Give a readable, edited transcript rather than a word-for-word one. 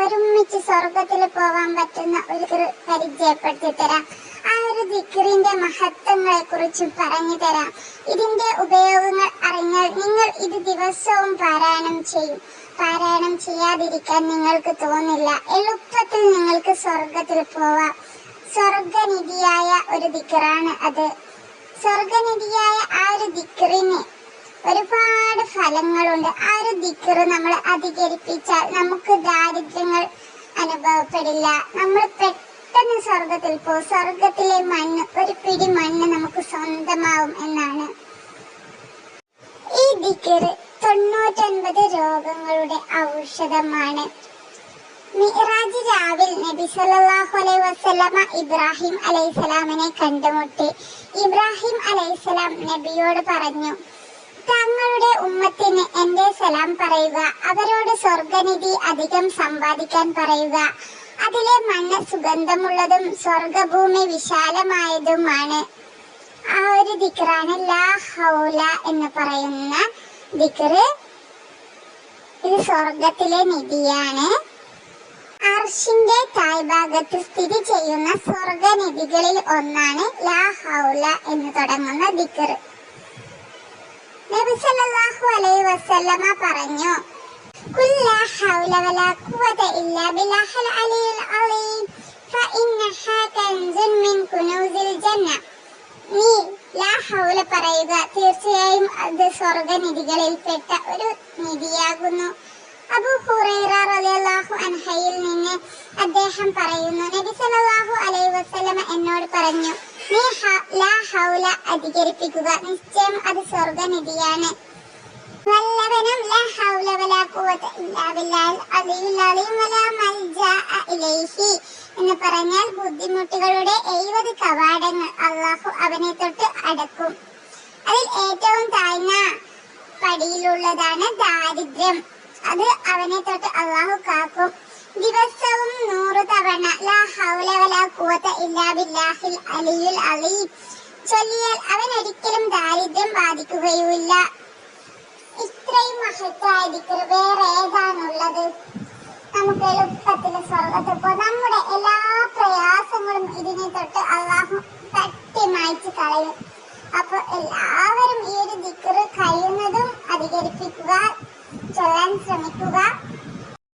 ഒരുമിച്ച് സ്വർഗത്തിൽ പോവാൻ പറ്റുന്ന ഒരു പരിചയപ്പെടുത്തി തരാം. ആ ഒരു ദിക്റിന്റെ മഹത്വങ്ങളെ കുറിച്ച് പറഞ്ഞു തരാം. ഇതിന്റെ ഉപയോഗങ്ങൾ അറിഞ്ഞാൽ നിങ്ങൾ ഇത് ദിവസവും പാരായണം ചെയ്യും. പാരായണം ചെയ്യാതിരിക്കാൻ നിങ്ങൾക്ക് തോന്നില്ല. എളുപ്പത്തിൽ നിങ്ങൾക്ക് സ്വർഗത്തിൽ പോവാം. സ്വർഗനിധിയായ ഒരു ദിക്റാണ് അത്. സ്വർഗനിധിയായ ആ ഒരു ദിക്റിന് ഒരുപാട് ഫലങ്ങളുണ്ട്. ആ ഒരു ദിക്ർ നമ്മൾ അധികരിപ്പിച്ചാൽ നമുക്ക് ദാരിദ്ര്യങ്ങൾ അനുഭവപ്പെടില്ല. നമ്മൾ പെട്ടെന്ന് സ്വർഗത്തിൽ പോകും. സ്വർഗത്തിലെ മണ്ണ്, ഒരു പിടി മണ്ണ് നമുക്ക് സ്വന്തമാവും എന്നാണ്. ഈ ദിക്ർ 99 രോഗങ്ങളുടെ ഔഷധമാണ്. മിഅ്റാജ് രാവിൽ നബി സല്ലല്ലാഹു അലൈഹി വസല്ലമ ഇബ്രാഹിം അലൈഹിസ്സലാമിനെ കണ്ടുമുട്ടി. ഇബ്രാഹിം അലൈഹിസ്സലാം നബിയോട് പറഞ്ഞു, തങ്ങളുടെ ഉമ്മത്തിന് എന്റെ സലാം പറയുക. അവരോട് സ്വർഗനിധി അധികം സമ്പാദിക്കാൻ പറയുക. അതിലെ മണ്ണ് സുഗന്ധമുള്ളതും സ്വർഗഭൂമി വിശാലമായതുമാണ്. ആ ഒരു ദിക്റാണ് ലാ ഹൗല എന്ന് പറയുന്ന ദിക്ർ. ഇത് സ്വർഗത്തിലെ നിധിയാണ്. അർശിന്റെ താഴ്ഭാഗത്ത് സ്ഥിതി ചെയ്യുന്ന സ്വർഗനിധികളിൽ ഒന്നാണ് ലാ ഹൗല എന്ന് തുടങ്ങുന്ന ദിക്ർ. നബി സല്ലല്ലാഹു അലൈഹി വസല്ലമ പറഞ്ഞു, ഖുൽ ലാ ഹൗല വലാ ഖുവത ഇല്ലാ ബില്ലാഹിൽ അലിയിൽ അലീം ഫഇന്നഹാ കൻസുൻ മിൻ കുനൂസിൽ ജന്ന. നീ ലാ ഹൗല പറയുക, തീർച്ചയായും അത് സ്വർഗനിധികളിൽപ്പെട്ട ഒരു നിധിയാകുന്നു. അബൂ ഹുറൈറ റളിയല്ലാഹു അൻഹയിൽ നിന്ന് അദ്ദേഹം പറയുന്നു, നബി സല്ലല്ലാഹു അലൈഹി വസല്ലമ എന്നോട് പറഞ്ഞു, നീ ലാ ഹൗല അധികരിപ്പിക്കുക. നിശ്ചയം അത് സ്വർഗനിധിയാണ്. വല്ലവനും ലാ ഹൗല വലാ ഖുവത ഇല്ലാ ബില്ലാഹിൽ അലിയിൽ അലീം വലാ മൽജഅ ഇലൈഹി എന്ന് പറഞ്ഞാൽ ബുദ്ധിമുട്ടുകളുടെ 70 കവാടങ്ങൾ അല്ലാഹു അവനെ തൊട്ട് അടക്കും. അതിൽ ഏറ്റവും താഴ്ന്ന പടിയിലുള്ളതാണ് ദാരിദ്ര്യം. അത് അവനെ തൊട്ട് അല്ലാഹു കാക്കും. ദിവസവും 100 തവണ ലാ ഹൗല വലാ ഖുവത ഇല്ലാ ബില്ലാഹിൽ അലിയിൽ അലീം ചൊല്ലിയാൽ അവൻ ഒരിക്കലും ദാരിദ്ര്യം ബാധിക്കുകയുമില്ല. ഇത്രയും മഹത്തായ ദിക്ർ വേറെ ഏതാണുള്ളത്? നമുക്ക് എളുപ്പത്തിൽ